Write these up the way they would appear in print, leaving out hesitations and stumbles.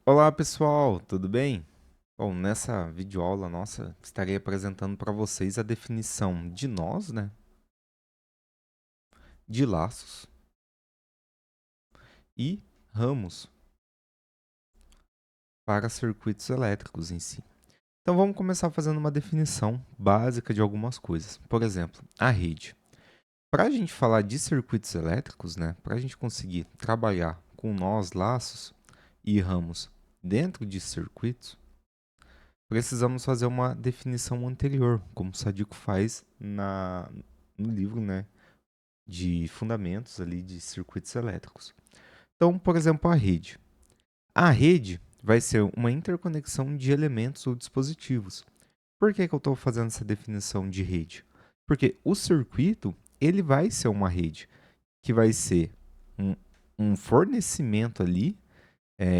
Olá pessoal, tudo bem? Bom, nessa videoaula nossa, estarei apresentando para vocês a definição de nós, né, de laços e ramos para circuitos elétricos em si. Então vamos começar fazendo uma definição básica de algumas coisas. Por exemplo, a rede. Para a gente falar de circuitos elétricos, né, para a gente conseguir trabalhar com nós, laços e ramos dentro de circuitos, precisamos fazer uma definição anterior, como o Sadico faz no livro, né, de fundamentos ali de circuitos elétricos. Então, por exemplo, a rede. A rede vai ser uma interconexão de elementos ou dispositivos. Por que eu estou fazendo essa definição de rede? Porque o circuito ele vai ser uma rede que vai ser um, um fornecimento ali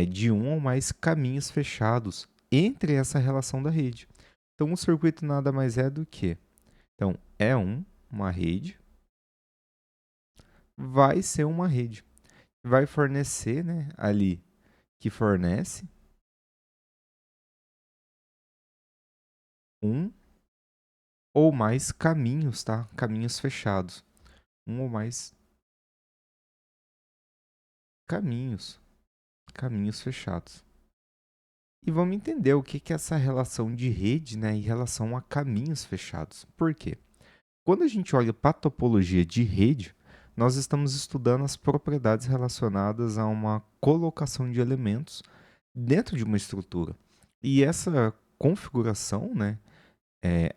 de um ou mais caminhos fechados entre essa relação da rede. Então, o circuito nada mais é do que, então, uma rede, vai ser uma rede, vai fornecer, né, ali, que fornece um ou mais caminhos, tá? Caminhos fechados. Um ou mais caminhos, caminhos fechados. E vamos entender o que é essa relação de rede, né, em relação a caminhos fechados. Por quê? Quando a gente olha para a topologia de rede, nós estamos estudando as propriedades relacionadas a uma colocação de elementos dentro de uma estrutura. E essa configuração, né,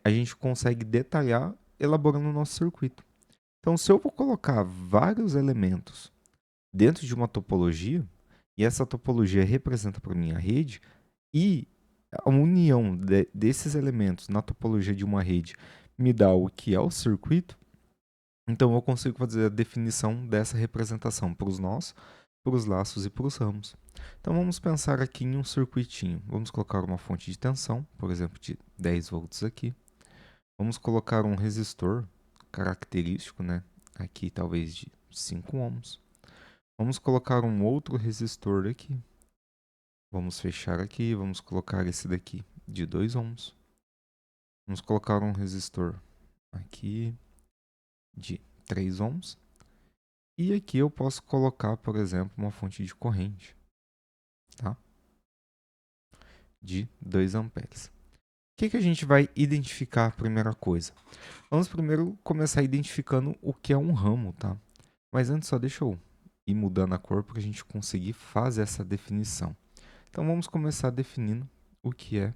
a gente consegue detalhar elaborando o nosso circuito. Então, se eu vou colocar vários elementos dentro de uma topologia, e essa topologia representa para mim a rede, e a união desses elementos na topologia de uma rede me dá o que é o circuito, então eu consigo fazer a definição dessa representação para os nós, para os laços e para os ramos. Então vamos pensar aqui em um circuitinho. Vamos colocar uma fonte de tensão, por exemplo, de 10 volts aqui. Vamos colocar um resistor característico, né? Aqui talvez de 5 ohms. Vamos colocar um outro resistor aqui. Vamos fechar aqui, vamos colocar esse daqui de 2 ohms. Vamos colocar um resistor aqui de 3 ohms. E aqui eu posso colocar, por exemplo, uma fonte de corrente, tá? De 2 amperes. O que a gente vai identificar, primeira coisa? Vamos primeiro começar identificando o que é um ramo, tá? Mas antes só deixa eu ir mudando a cor para a gente conseguir fazer essa definição. Então vamos começar definindo o que é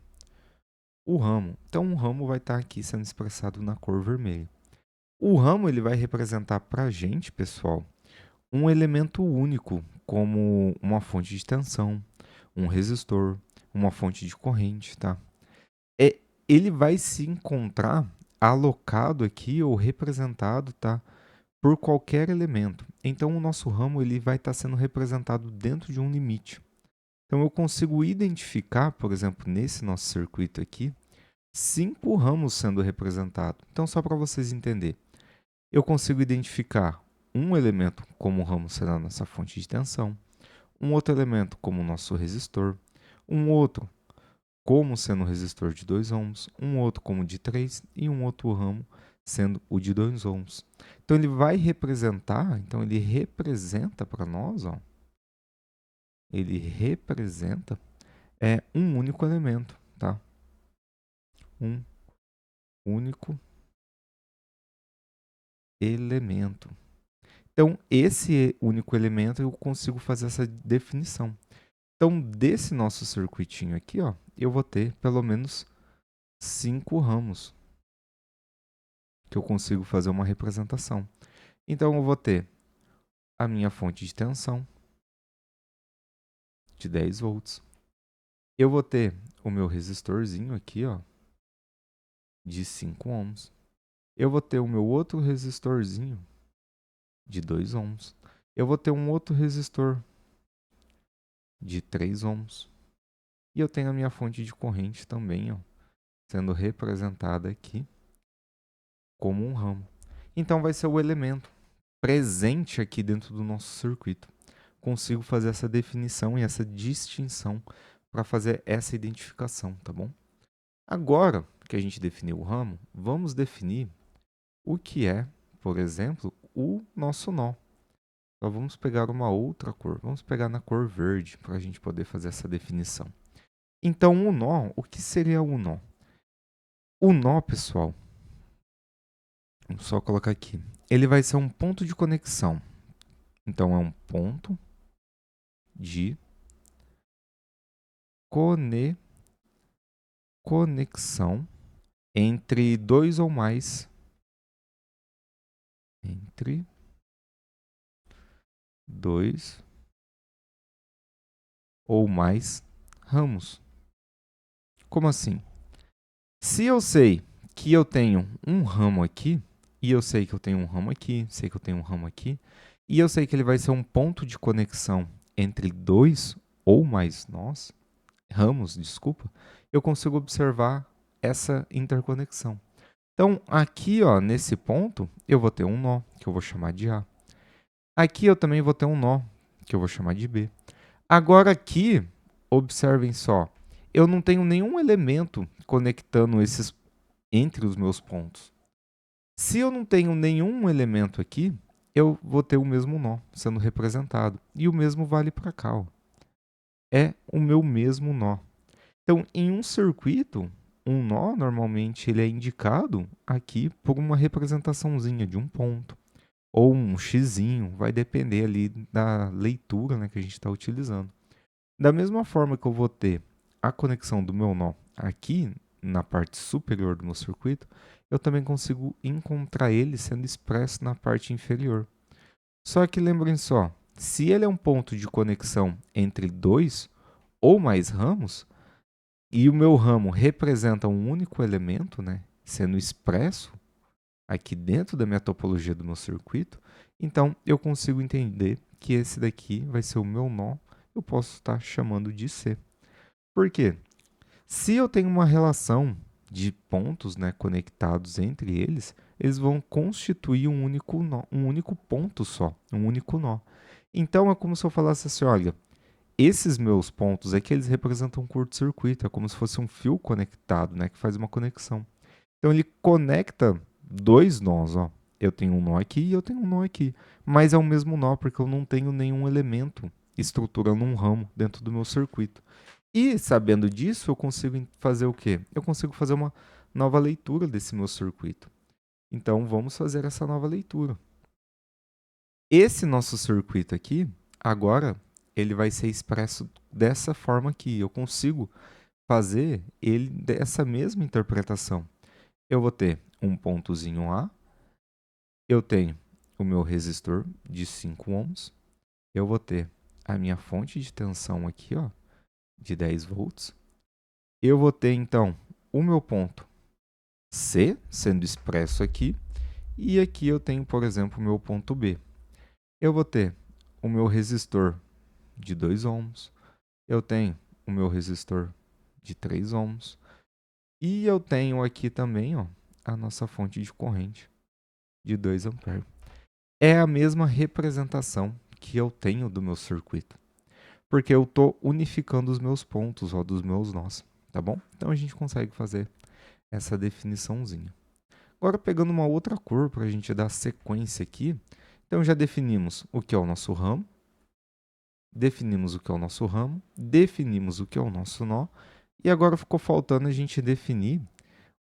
o ramo. Então um ramo vai estar aqui sendo expressado na cor vermelha. O ramo ele vai representar para a gente, pessoal, um elemento único, como uma fonte de tensão, um resistor, uma fonte de corrente, tá? Ele vai se encontrar alocado aqui ou representado, tá? Por qualquer elemento. Então o nosso ramo ele vai estar sendo representado dentro de um limite. Então eu consigo identificar, por exemplo, nesse nosso circuito aqui, 5 ramos sendo representados. Então só para vocês entenderem, eu consigo identificar um elemento como o ramo será a nossa fonte de tensão, um outro elemento como o nosso resistor, um outro como sendo o resistor de 2 ohms, um outro como de 3 e um outro ramo sendo o de 2 ohms. Então ele vai representar, então ele representa para nós, ó, ele representa um único elemento, tá? Um único elemento. Então esse único elemento eu consigo fazer essa definição. Então desse nosso circuitinho aqui, ó, eu vou ter pelo menos 5 ramos que eu consigo fazer uma representação. Então eu vou ter a minha fonte de tensão de 10 volts. Eu vou ter o meu resistorzinho aqui, ó, de 5 ohms. Eu vou ter o meu outro resistorzinho de 2 ohms. Eu vou ter um outro resistor de 3 ohms. E eu tenho a minha fonte de corrente também, ó, sendo representada aqui como um ramo. Então vai ser o elemento presente aqui dentro do nosso circuito. consigo fazer essa definição e essa distinção para fazer essa identificação, tá bom? Agora que a gente definiu o ramo, vamos definir o que é, por exemplo, o nosso nó. Então, vamos pegar uma outra cor. Vamos pegar na cor verde para a gente poder fazer essa definição. Então, o nó, o que seria o nó? O nó, pessoal, vamos só colocar aqui. Ele vai ser um ponto de conexão. Então, é um ponto de conexão entre dois ou mais ramos. Como assim? Se eu sei que eu tenho um ramo aqui, e eu sei que eu tenho um ramo aqui, sei que eu tenho um ramo aqui, e eu sei que ele vai ser um ponto de conexão entre dois ou mais ramos, eu consigo observar essa interconexão. Então, aqui, ó, nesse ponto, eu vou ter um nó, que eu vou chamar de A. Aqui eu também vou ter um nó, que eu vou chamar de B. Agora aqui, observem só, eu não tenho nenhum elemento conectando esses entre os meus pontos. Se eu não tenho nenhum elemento aqui, eu vou ter o mesmo nó sendo representado. E o mesmo vale para cá. Ó. É o meu mesmo nó. Então, em um circuito, um nó, normalmente, ele é indicado aqui por uma representaçãozinha de um ponto. Ou um xizinho, vai depender ali da leitura, né, que a gente está utilizando. Da mesma forma que eu vou ter a conexão do meu nó aqui na parte superior do meu circuito, eu também consigo encontrar ele sendo expresso na parte inferior. Só que lembrem só, se ele é um ponto de conexão entre dois ou mais ramos, e o meu ramo representa um único elemento, né, sendo expresso aqui dentro da minha topologia do meu circuito, então eu consigo entender que esse daqui vai ser o meu nó, eu posso estar chamando de C. Por quê? Se eu tenho uma relação de pontos, né, conectados entre eles, eles vão constituir um único nó, um único ponto só, um único nó. Então é como se eu falasse assim, olha, esses meus pontos aqui, eles representam um curto-circuito, é como se fosse um fio conectado, né, que faz uma conexão. Então ele conecta dois nós, ó. Eu tenho um nó aqui e eu tenho um nó aqui, mas é o mesmo nó porque eu não tenho nenhum elemento estruturando um ramo dentro do meu circuito. E sabendo disso, eu consigo fazer o quê? Eu consigo fazer uma nova leitura desse meu circuito. Então vamos fazer essa nova leitura. Esse nosso circuito aqui, agora, ele vai ser expresso dessa forma aqui. Eu consigo fazer ele dessa mesma interpretação. Eu vou ter um pontozinho A, eu tenho o meu resistor de 5 ohms, eu vou ter a minha fonte de tensão aqui, ó, de 10 volts. Eu vou ter, então, o meu ponto C sendo expresso aqui, e aqui eu tenho, por exemplo, o meu ponto B. Eu vou ter o meu resistor de 2 ohms, eu tenho o meu resistor de 3 ohms, e eu tenho aqui também, ó, a nossa fonte de corrente de 2 amperes. É a mesma representação que eu tenho do meu circuito, porque eu estou unificando os meus pontos, ó, dos meus nós, tá bom? Então a gente consegue fazer essa definiçãozinha. Agora pegando uma outra cor para a gente dar sequência aqui, então já definimos o que é o nosso ramo, definimos o que é o nosso ramo, definimos o que é o nosso nó, e agora ficou faltando a gente definir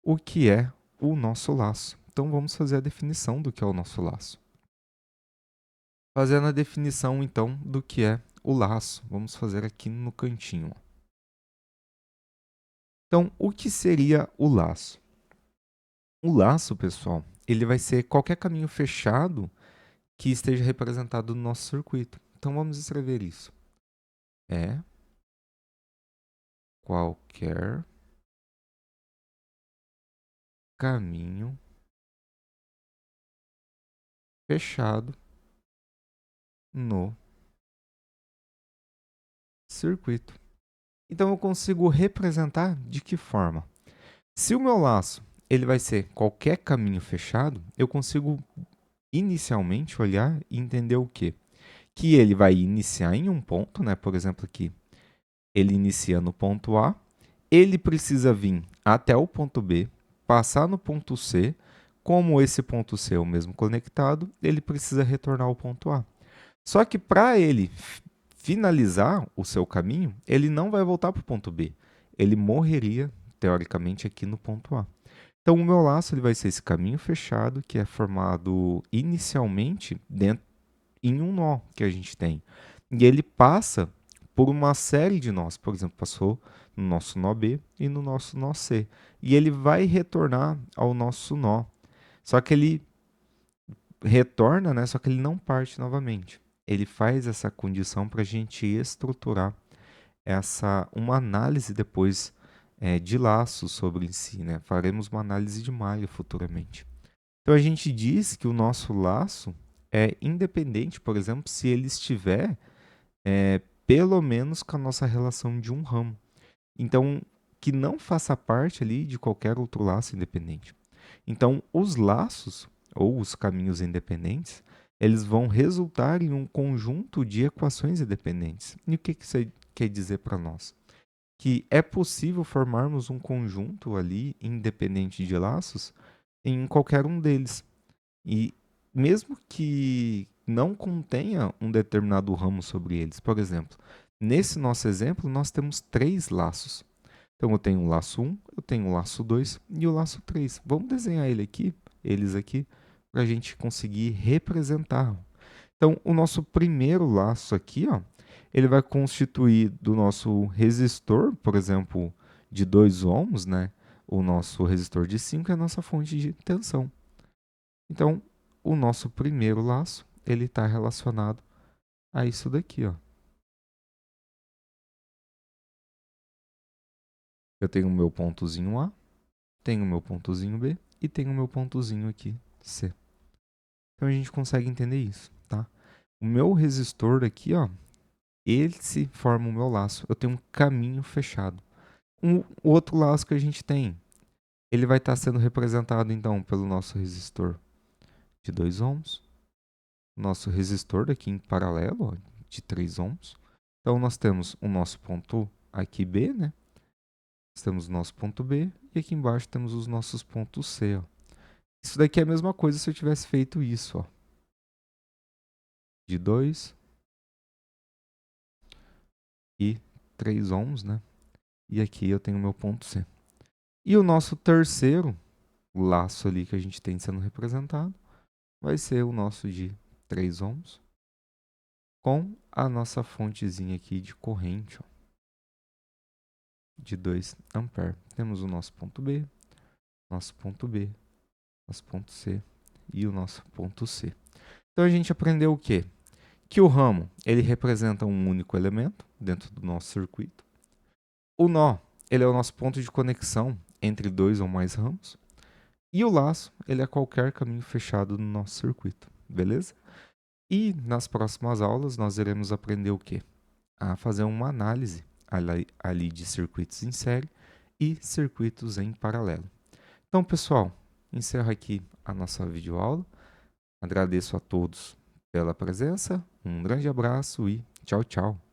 o que é o nosso laço. Então vamos fazer a definição do que é o nosso laço. Fazendo a definição, então, do que é o laço. Vamos fazer aqui no cantinho. Então, o que seria o laço? O laço, pessoal, ele vai ser qualquer caminho fechado que esteja representado no nosso circuito. Então, vamos escrever isso. É qualquer caminho fechado no circuito. Então, eu consigo representar de que forma? Se o meu laço ele vai ser qualquer caminho fechado, eu consigo inicialmente olhar e entender o quê? que ele vai iniciar em um ponto, né? Por exemplo, aqui, ele inicia no ponto A, ele precisa vir até o ponto B, passar no ponto C, como esse ponto C é o mesmo conectado, ele precisa retornar ao ponto A. Só que para ele finalizar o seu caminho, ele não vai voltar para o ponto B. Ele morreria, teoricamente, aqui no ponto A. Então, o meu laço ele vai ser esse caminho fechado, que é formado inicialmente em um nó que a gente tem. E ele passa por uma série de nós. Por exemplo, passou no nosso nó B e no nosso nó C. E ele vai retornar ao nosso nó. Só que ele retorna, né? Só que ele não parte novamente. Ele faz essa condição para a gente estruturar uma análise depois de laços sobre em si, né? Faremos uma análise de malha futuramente. Então a gente diz que o nosso laço é independente, por exemplo, se ele estiver pelo menos com a nossa relação de um ramo. Então, que não faça parte ali de qualquer outro laço independente. Então, os laços ou os caminhos independentes, eles vão resultar em um conjunto de equações independentes. E o que isso quer dizer para nós? Que é possível formarmos um conjunto ali independente de laços em qualquer um deles. E mesmo que não contenha um determinado ramo sobre eles. Por exemplo, nesse nosso exemplo, nós temos 3 laços. Então, eu tenho o laço 1, eu tenho o laço 2 e o laço 3. Vamos desenhar eles aqui, para a gente conseguir representar. Então, o nosso primeiro laço aqui, ó, ele vai constituir do nosso resistor, por exemplo, de 2 ohms, né? O nosso resistor de 5 é a nossa fonte de tensão. Então, o nosso primeiro laço, ele está relacionado a isso daqui, ó. Eu tenho o meu pontozinho A, tenho o meu pontozinho B e tenho o meu pontozinho aqui, C. Então, a gente consegue entender isso, tá? O meu resistor aqui, ó, ele se forma o meu laço. Eu tenho um caminho fechado. O outro laço que a gente tem, ele vai estar sendo representado, então, pelo nosso resistor de 2 ohms, nosso resistor aqui em paralelo, ó, de 3 ohms. Então, nós temos o nosso ponto aqui B, né? Nós temos o nosso ponto B e aqui embaixo temos os nossos pontos C, ó. Isso daqui é a mesma coisa se eu tivesse feito isso, ó. De 2 e 3 ohms, né? E aqui eu tenho o meu ponto C. E o nosso terceiro laço ali que a gente tem sendo representado vai ser o nosso de 3 ohms com a nossa fontezinha aqui de corrente, ó, de 2 amperes. Temos o nosso ponto B, nosso ponto B, nosso ponto C e o nosso ponto C. Então a gente aprendeu o quê? Que o ramo ele representa um único elemento dentro do nosso circuito. O nó ele é o nosso ponto de conexão entre 2 ou mais ramos. E o laço ele é qualquer caminho fechado no nosso circuito, beleza? E nas próximas aulas nós iremos aprender o quê? A fazer uma análise ali de circuitos em série e circuitos em paralelo. Então, pessoal, encerro aqui a nossa videoaula. Agradeço a todos pela presença, um grande abraço e tchau, tchau.